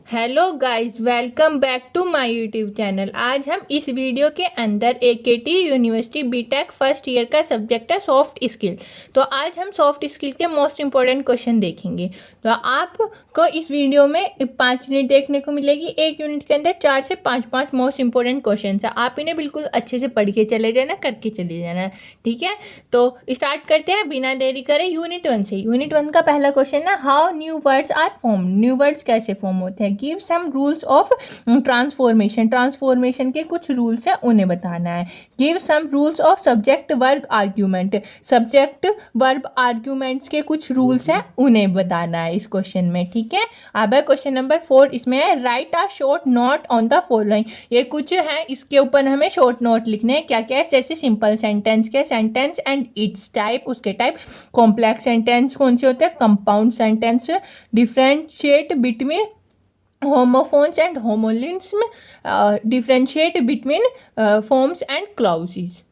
Hello guys, welcome back to my YouTube channel. आज हम इस वीडियो के अंदर AKT university BTech first year का सब्जेक्ट है सॉफ्ट स्किल। तो आज हम सॉफ्ट स्किल के मोस्ट इंपॉर्टेंट क्वेश्चन देखेंगे। तो आपको इस वीडियो में 5 यूनिट देखने को मिलेगी। एक यूनिट के अंदर 4 से 5 मोस्ट इंपॉर्टेंट क्वेश्चन है। आप इन्हें बिल्कुल अच्छे से पढ़ के चले जाना, करके चले जाना, ठीक है। तो स्टार्ट करते हैं बिना देरी करे यूनिट 1 से। यूनिट 1 का पहला क्वेश्चन है how new words are form. New words कैसे फॉर्म होते हैं। Give some rules of transformation. Transformation के कुछ रूल्स हैं, उन्हें बताना है। Give some rules of subject verb argument. Subject verb arguments के कुछ रूल्स हैं, उन्हें बताना है इस क्वेश्चन में, ठीक है। अब है क्वेश्चन नंबर 4, इसमें है right a short note on the following. ये कुछ है, इसके ऊपर हमें शॉर्ट नोट लिखने हैं। क्या क्या है, जैसे सिंपल सेंटेंस के सेंटेंस एंड इट्स टाइप, उसके टाइप। कॉम्प्लेक्स सेंटेंस कौन से होते हैं, compound sentence. Differentiate between homophones and homonyms, differentiate between forms and clauses,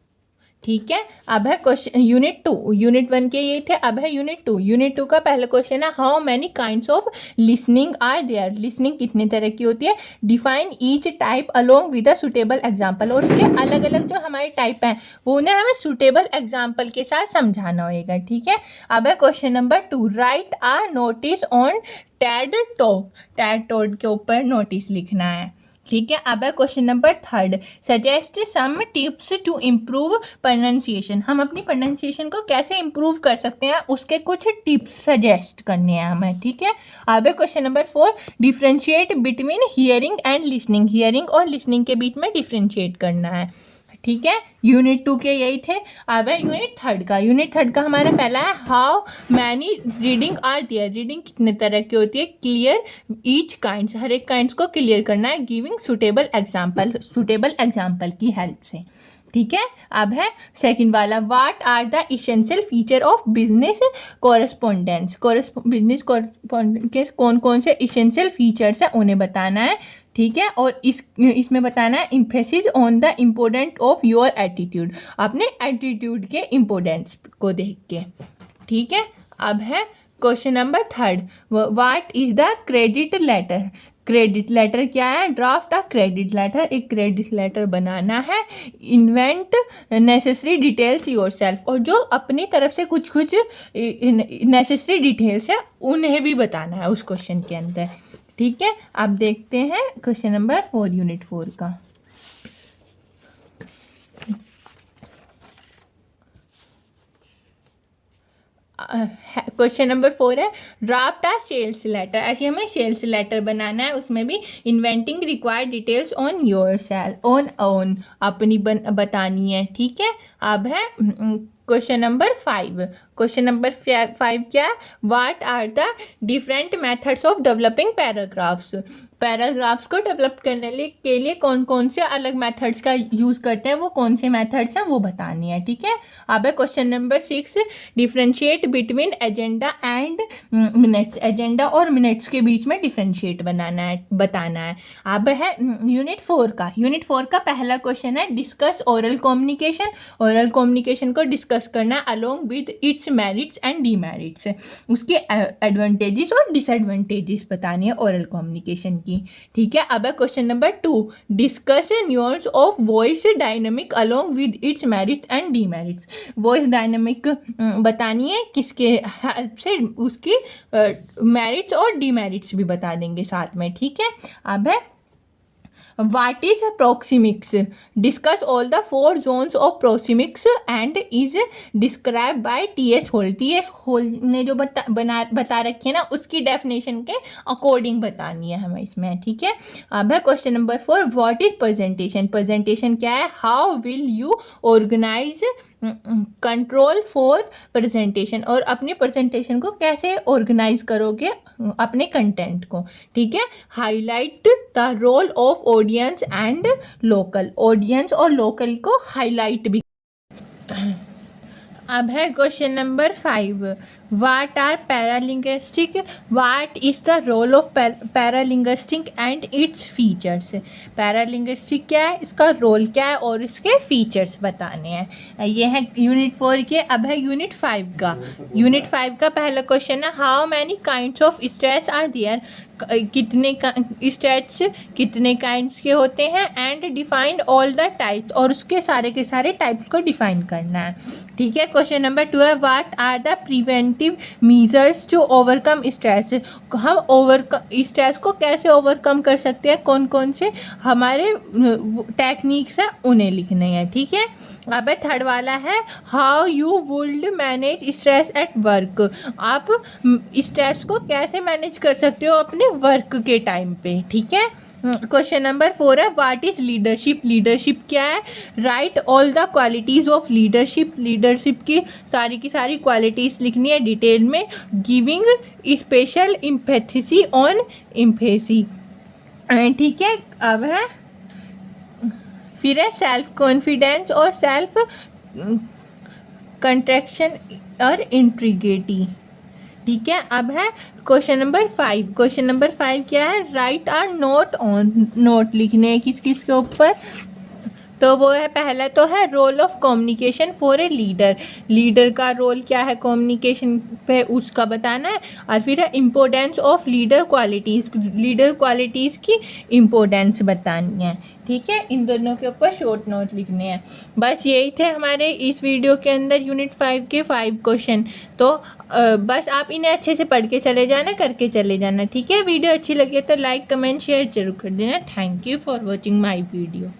ठीक है। अब है क्वेश्चन यूनिट 2। यूनिट 1 के ये थे, अब है यूनिट 2। यूनिट 2 का पहला क्वेश्चन है how many kinds of listening are there. Listening कितने तरह की होती है। Define each type along with a suitable example. और उसके अलग अलग जो हमारे टाइप हैं वो उन्हें हमें सुटेबल एग्जाम्पल के साथ समझाना होगा, ठीक है। अब है question number 2, write a notice on TED talk. TED talk के ऊपर नोटिस लिखना है, ठीक है। अब है question number 3, suggest some tips to improve pronunciation. हम अपनी प्रोनाउंसिएशन को कैसे इम्प्रूव कर सकते हैं, उसके कुछ टिप्स सजेस्ट करने हैं हमें, ठीक है। अब है question number 4, differentiate between hearing and listening. Hearing और लिसनिंग के बीच में डिफरेंशिएट करना है, ठीक है। यूनिट 2 के यही थे। अब है यूनिट 3 का। यूनिट 3 का हमारा पहला है how many reading are there. Reading कितने तरह की होती है। क्लियर ईच काइंड्स, हर एक काइंड्स को क्लियर करना है। Giving suitable example, suitable example की हेल्प से, ठीक है। अब है सेकंड वाला, what are the essential feature of business correspondence. Business correspondence के कौन कौन से इसेंशियल फीचर्स हैं, उन्हें बताना है, ठीक है। और इसमें बताना है emphasis on the important of your attitude. अपने एटीट्यूड के इम्पोर्टेंस को देख के, ठीक है। अब है question number 3, what is the credit letter. Credit letter क्या है, ड्राफ्ट अ क्रेडिट लेटर। एक क्रेडिट लेटर बनाना है। Invent necessary details yourself. और जो अपनी तरफ से कुछ कुछ नेसेसरी डिटेल्स है उन्हें भी बताना है उस क्वेश्चन के अंदर, ठीक है। अब देखते हैं क्वेश्चन नंबर 4 यूनिट 4 का। क्वेश्चन नंबर 4 है ड्राफ्ट अ सेल्स लेटर। ऐसे हमें सेल्स लेटर बनाना है, उसमें भी inventing required details on your self, on अपनी बतानी है, ठीक है। अब है क्वेश्चन नंबर 5। क्वेश्चन नंबर 5 क्या है, what are the different methods of developing paragraphs. Paragraphs को डेवलप करने के लिए कौन कौन से अलग मेथड्स का यूज़ करते हैं, वो कौन से मेथड्स हैं वो बतानी है, ठीक है। अब है question number 6, differentiate between agenda and minutes. Agenda और मिनट्स के बीच में डिफरेंशिएट बताना है। अब है यूनिट 4 का। यूनिट 4 का पहला क्वेश्चन है discuss oral communication. Oral communication को डिस्कस करना along with its merits and demerits. उसके एडवांटेजेस और डिसएडवांटेजेस बतानी है ओरल कम्युनिकेशन की, ठीक है। अब है question number 2, discuss nuance of voice dynamic along with its merits and demerits. Voice dynamic बतानी है, किसके हेल्प से, उसकी मेरिट्स और डीमेरिट्स भी बता देंगे साथ में, ठीक है। अब है What is proxemics? Discuss all the 4 zones of proxemics and is described by T.S. Hall. T.S. Hall ने जो बता रखी है ना, उसकी डेफिनेशन के अकॉर्डिंग बतानी है हमें इसमें, ठीक है। अब है question number 4, what is presentation. Presentation क्या है, how will you organize control for presentation. और अपनी प्रेजेंटेशन को कैसे ऑर्गेनाइज करोगे अपने कंटेंट को, ठीक है। Highlight the role of audience and local. Audience और लोकल को हाईलाइट भी। अब है question number 5, What are paralinguistic? What is the role of paralinguistic and its features? Paralinguistic क्या है, इसका रोल क्या है और इसके फीचर्स बताने हैं। ये है यूनिट 4 के। अब है यूनिट 5 का। यूनिट 5 का पहला क्वेश्चन है how many kinds of stress are there, कितने स्ट्रेस कितने काइंड्स के होते हैं, and defined all the types, और उसके सारे के सारे टाइप्स को डिफाइन करना है। ठीक है। क्वेश्चन नंबर 2 है what are the preventive measures to overcome stress, हम स्ट्रेस को कैसे ओवरकम कर सकते हैं, कौन कौन से हमारे टेक्निक्स है उन्हें लिखने हैं। ठीक है। अब थर्ड वाला है how you would manage stress at work, आप स्ट्रेस को कैसे मैनेज कर सकते हो अपने वर्क के टाइम पे। ठीक है। क्वेश्चन नंबर 4 है व्हाट इज लीडरशिप, लीडरशिप क्या है, right all the qualities of leadership, leadership की सारी क्वालिटीज लिखनी है डिटेल में, giving special empathy on empathy. ठीक है। अब है फिर है सेल्फ कॉन्फिडेंस और सेल्फ कंट्रैक्शन और इंट्रीग्रिटी। ठीक है। अब है क्वेश्चन नंबर 5। क्वेश्चन नंबर 5 क्या है write are note on, note लिखने हैं किस किस के ऊपर, तो वो है पहला तो है role of communication for a leader, leader का रोल क्या है कम्युनिकेशन पे उसका बताना है, और फिर है importance of leader qualities, leader qualities की इम्पोर्टेंस बतानी है। ठीक है। इन दोनों के ऊपर शॉर्ट नोट लिखने हैं। बस यही थे हमारे इस वीडियो के अंदर यूनिट 5 के 5 क्वेश्चन। तो बस आप इन्हें अच्छे से पढ़ के चले जाना, करके चले जाना। ठीक है। वीडियो अच्छी लगी तो लाइक कमेंट शेयर जरूर कर देना। Thank you for watching my video.